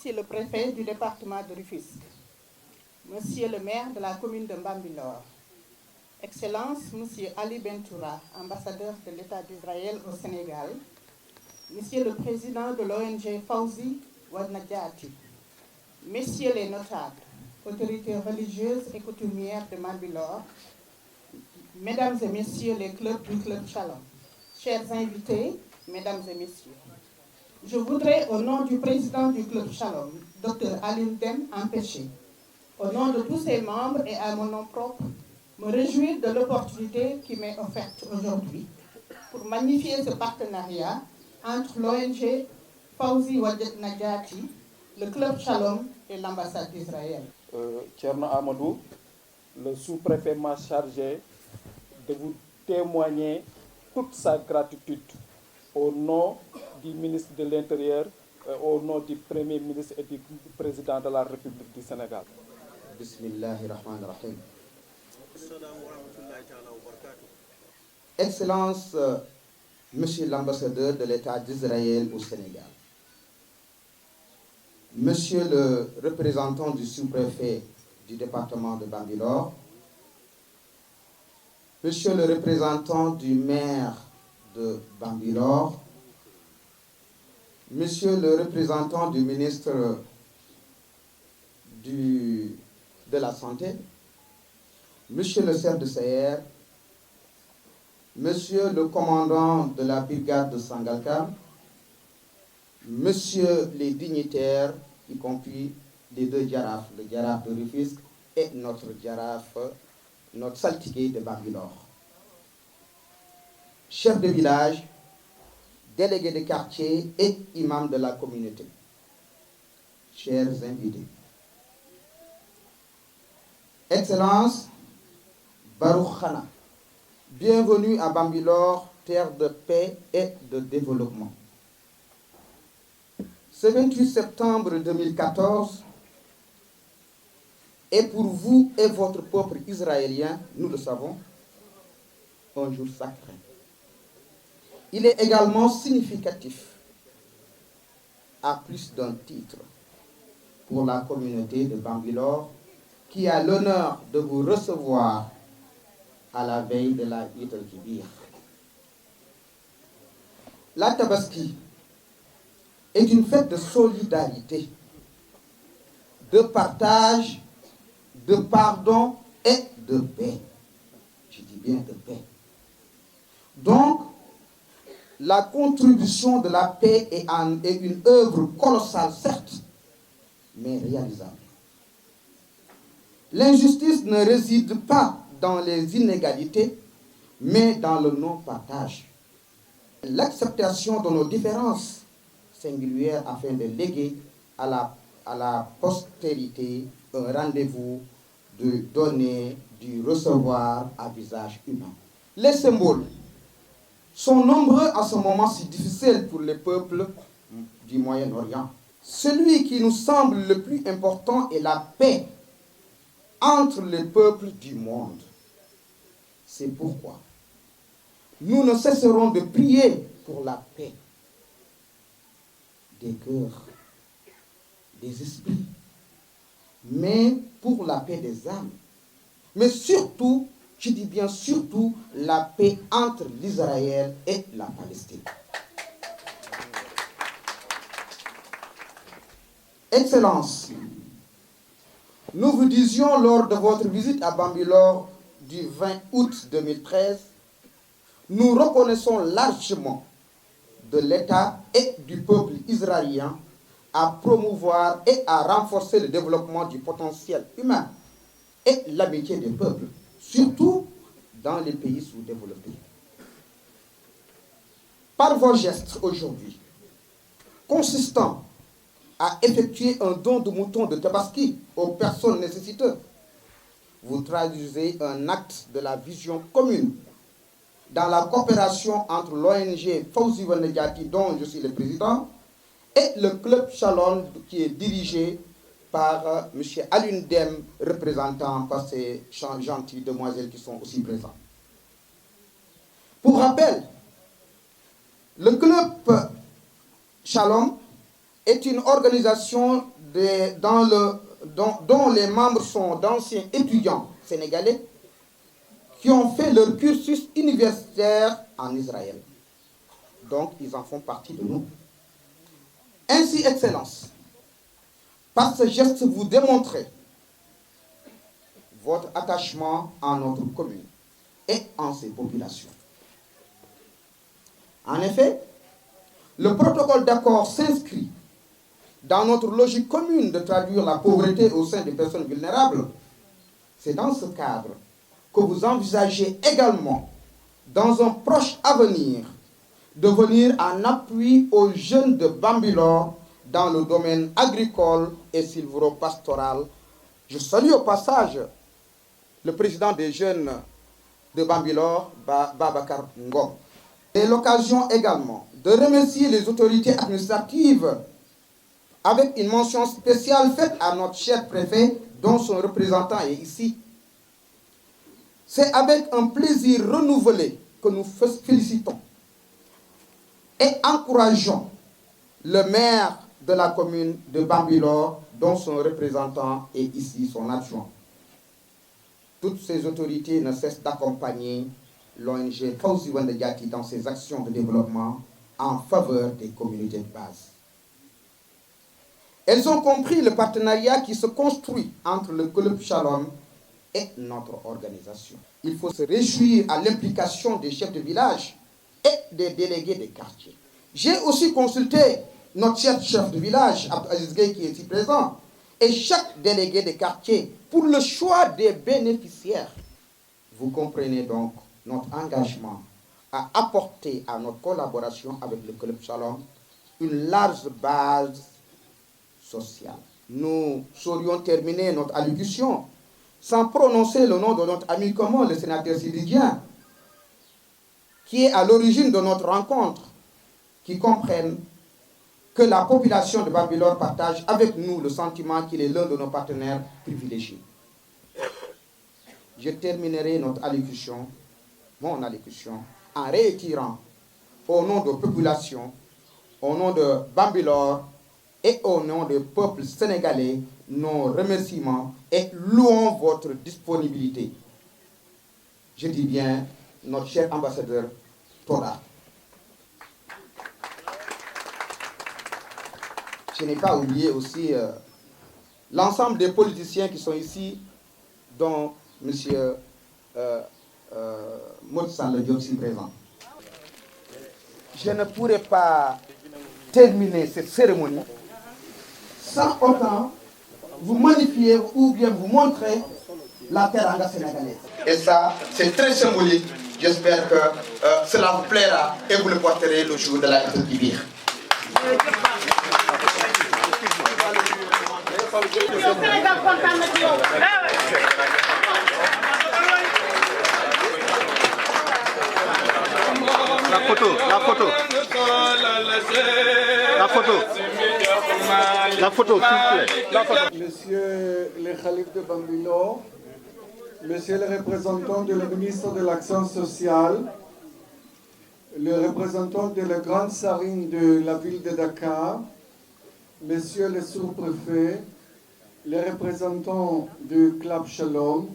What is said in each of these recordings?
Monsieur le préfet du département de Rufisque, Monsieur le maire de la commune de Bambilor, Excellence Monsieur Ali Bentoura, ambassadeur de l'État d'Israël au Sénégal, Monsieur le président de l'ONG Fawzi Wadnadjati, Messieurs les notables, autorités religieuses et coutumières de Bambilor, Mesdames et Messieurs les clubs du Club Shalom, chers invités, Mesdames et Messieurs, je voudrais, au nom du président du Club Shalom, Dr Alioune Dème Empêché, au nom de tous ses membres et à mon nom propre, me réjouir de l'opportunité qui m'est offerte aujourd'hui pour magnifier ce partenariat entre l'ONG Fawzi Wadnadjati, le Club Shalom et l'ambassade d'Israël. Thierno Amadou, le sous-préfet m'a chargé de vous témoigner toute sa gratitude au nom du ministre de l'Intérieur, au nom du Premier ministre et du Président de la République du Sénégal. Bismillahirrahmanirrahim. Excellence, Monsieur l'ambassadeur de l'État d'Israël au Sénégal, Monsieur le représentant du sous-préfet du département de Bambilor, Monsieur le représentant du maire de Bambilor, Monsieur le représentant du ministre de la Santé, Monsieur le chef de CR, Monsieur le commandant de la brigade de Sangalkam, Monsieur les dignitaires, y compris les deux djarafs, le djaraf de Rufisque et notre djaraf, notre saltigué de Bambilor. Chefs de village, délégués de quartier et imams de la communauté. Chers invités. Excellence, Baruch Khana, bienvenue à Bambilor, terre de paix et de développement. Ce 28 septembre 2014 est pour vous et votre peuple israélien, nous le savons, un jour sacré. Il est également significatif, à plus d'un titre, pour la communauté de Bambilor, qui a l'honneur de vous recevoir à la veille de la Eid al-Kibir. La Tabaski est une fête de solidarité, de partage, de pardon et de paix. Je dis bien de paix. Donc, la contribution de la paix est une œuvre colossale, certes, mais réalisable. L'injustice ne réside pas dans les inégalités, mais dans le non-partage. L'acceptation de nos différences singulières afin de léguer à la postérité un rendez-vous de donner, du recevoir à visage humain. Les symboles sont nombreux à ce moment si difficile pour les peuples du Moyen-Orient. Celui qui nous semble le plus important est la paix entre les peuples du monde. C'est pourquoi nous ne cesserons de prier pour la paix des cœurs, des esprits, mais pour la paix des âmes. Mais surtout, je dis bien surtout, la paix entre l'Israël et la Palestine. Excellence, nous vous disions lors de votre visite à Bambilor du 20 août 2013, nous reconnaissons largement de l'État et du peuple israélien à promouvoir et à renforcer le développement du potentiel humain et l'amitié des peuples, surtout dans les pays sous-développés. Par vos gestes aujourd'hui, consistant à effectuer un don de moutons de Tabaski aux personnes nécessiteuses, vous traduisez un acte de la vision commune dans la coopération entre l'ONG Fawzi Wadnadjati, dont je suis le président, et le Club Shalom qui est dirigé par M. Alioune Dème, représentant par ces gentilles demoiselles qui sont aussi présentes. Pour rappel, le Club Shalom est une organisation dont les membres sont d'anciens étudiants sénégalais qui ont fait leur cursus universitaire en Israël. Donc, ils en font partie de nous. Ainsi, Excellence, par ce geste, vous démontrez votre attachement à notre commune et en ses populations. En effet, le protocole d'accord s'inscrit dans notre logique commune de traduire la pauvreté au sein des personnes vulnérables. C'est dans ce cadre que vous envisagez également, dans un proche avenir, de venir en appui aux jeunes de Bambilor dans le domaine agricole et sylvo-pastoral. Je salue au passage le président des jeunes de Bambilor, Babacar Ngom. C'est l'occasion également de remercier les autorités administratives avec une mention spéciale faite à notre cher préfet, dont son représentant est ici. C'est avec un plaisir renouvelé que nous félicitons et encourageons le maire de la commune de Bambilor, dont son représentant est ici, son adjoint. Toutes ces autorités ne cessent d'accompagner l'ONG Fawzi Wande Diaty dans ses actions de développement en faveur des communautés de base. Elles ont compris le partenariat qui se construit entre le Club Shalom et notre organisation. Il faut se réjouir à l'implication des chefs de village et des délégués des quartiers. J'ai aussi consulté notre chef de village, Abdou Aziz Gueye, qui est ici présent, et chaque délégué des quartiers pour le choix des bénéficiaires. Vous comprenez donc notre engagement à apporter à notre collaboration avec le Club Shalom une large base sociale. Nous saurions terminer notre allocution sans prononcer le nom de notre ami commun, le sénateur Sididien, qui est à l'origine de notre rencontre, qui comprennent que la population de Bambilor partage avec nous le sentiment qu'il est l'un de nos partenaires privilégiés. Je terminerai mon allocution, en réitérant au nom de la population, au nom de Bambilor et au nom du peuple sénégalais, nos remerciements et louons votre disponibilité. Je dis bien notre cher ambassadeur Tora. Je n'ai pas oublié aussi l'ensemble des politiciens qui sont ici, dont M. Moussala Diop ici présent. Je ne pourrais pas terminer cette cérémonie sans autant vous magnifier ou bien vous montrer la teranga sénégalaise. Et ça, c'est très symbolique. J'espère que cela vous plaira et vous le porterez le jour de la Eid Kibir. La photo. La photo, s'il vous plaît. Monsieur le Khalif de Bambilor, Monsieur le représentant de le ministre de l'Action sociale, le représentant de la grande sarine de la ville de Dakar, Monsieur le sous-préfet, les représentants du Club Shalom,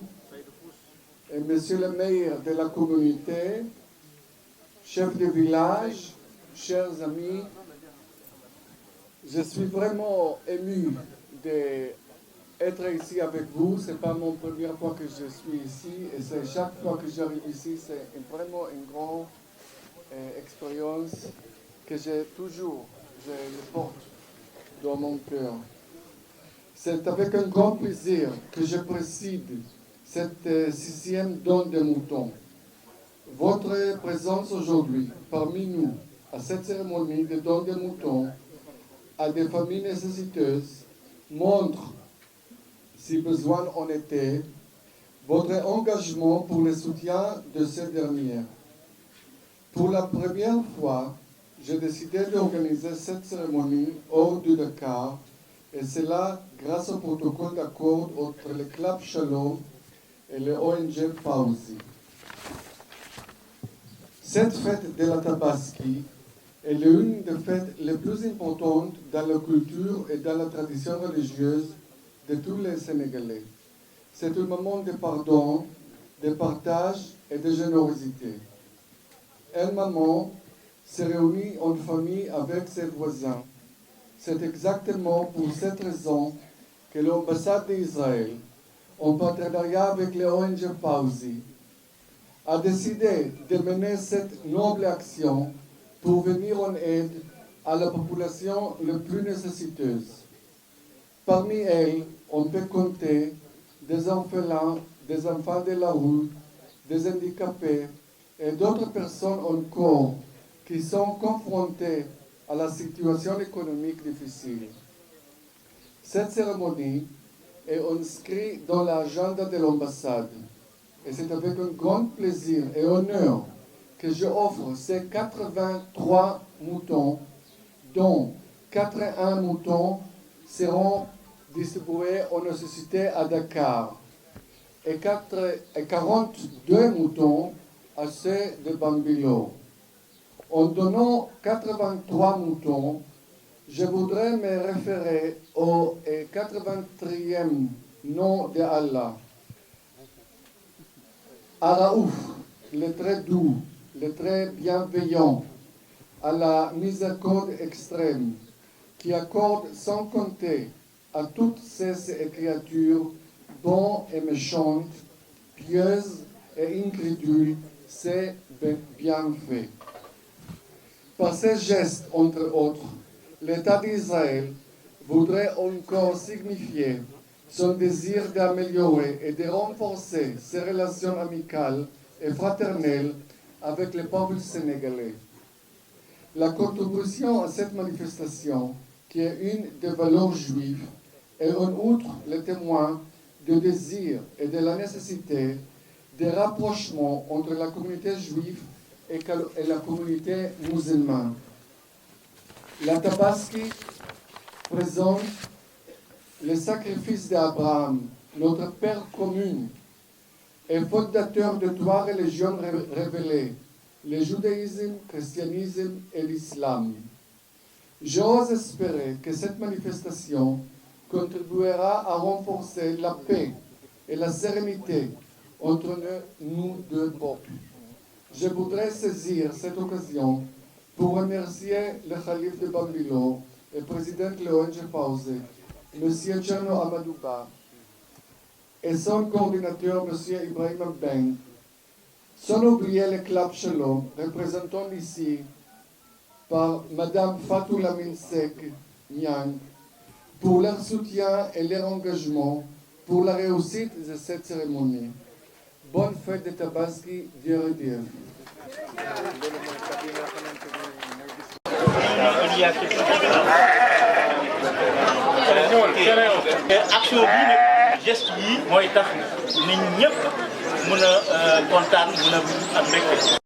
et Monsieur le maire de la communauté, chef de village, chers amis, je suis vraiment ému d'être ici avec vous. Ce n'est pas mon première fois que je suis ici, et c'est chaque fois que j'arrive ici, c'est vraiment une grande expérience que je porte dans mon cœur. C'est avec un grand plaisir que je préside cette 6e don de mouton. Votre présence aujourd'hui parmi nous à cette cérémonie de don de mouton à des familles nécessiteuses montre, si besoin en était, votre engagement pour le soutien de ces dernières. Pour la première fois, j'ai décidé d'organiser cette cérémonie hors de Dakar, et cela grâce au protocole d'accord entre le Club Shalom et le ONG Fawzi. Cette fête de la Tabaski est l'une des fêtes les plus importantes dans la culture et dans la tradition religieuse de tous les Sénégalais. C'est un moment de pardon, de partage et de générosité. Un moment se réunit en famille avec ses voisins. C'est exactement pour cette raison que l'ambassade d'Israël, en partenariat avec les ONG PAUSI, a décidé de mener cette noble action pour venir en aide à la population la plus nécessiteuse. Parmi elles, on peut compter des orphelins, des enfants de la rue, des handicapés et d'autres personnes encore qui sont confrontées à la situation économique difficile. Cette cérémonie est inscrite dans l'agenda de l'ambassade et c'est avec un grand plaisir et honneur que je offre ces 83 moutons, dont 81 moutons seront distribués aux nécessités à Dakar et 42 moutons à ceux de Bambilo. En donnant 83 moutons, je voudrais me référer au 83e nom de Allah. Araouf, le très doux, le très bienveillant, à la miséricorde extrême, qui accorde sans compter à toutes ces créatures bonnes et méchantes, pieuses et incrédules, ses bienfaits. Par ces gestes, entre autres, l'État d'Israël voudrait encore signifier son désir d'améliorer et de renforcer ses relations amicales et fraternelles avec le peuple sénégalais. La contribution à cette manifestation, qui est une des valeurs juives, est en outre le témoin du désir et de la nécessité de rapprochement entre la communauté juive et la communauté musulmane. La Tabaski présente le sacrifice d'Abraham, notre Père commun et fondateur de trois religions révélées, le judaïsme, le christianisme et l'islam. J'ose espérer que cette manifestation contribuera à renforcer la paix et la sérénité entre nous deux peuples. Je voudrais saisir cette occasion pour remercier le calife de Bambilo et président de l'ONG PAUSI, M. Tcherno Amadouba, et son coordinateur, M. Ibrahim Ben, sans oublier le Club Shalom, représentant ici par Mme Fatou Lamine Sek Nyang, pour leur soutien et leur engagement pour la réussite de cette cérémonie. Bonne fête de Tabaski, Dieu et Dieu. action bi nag geste yi mooy tax nit ñëpp mën a kontaan mën a am mbégte.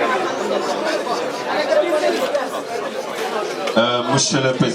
Monsieur le Président.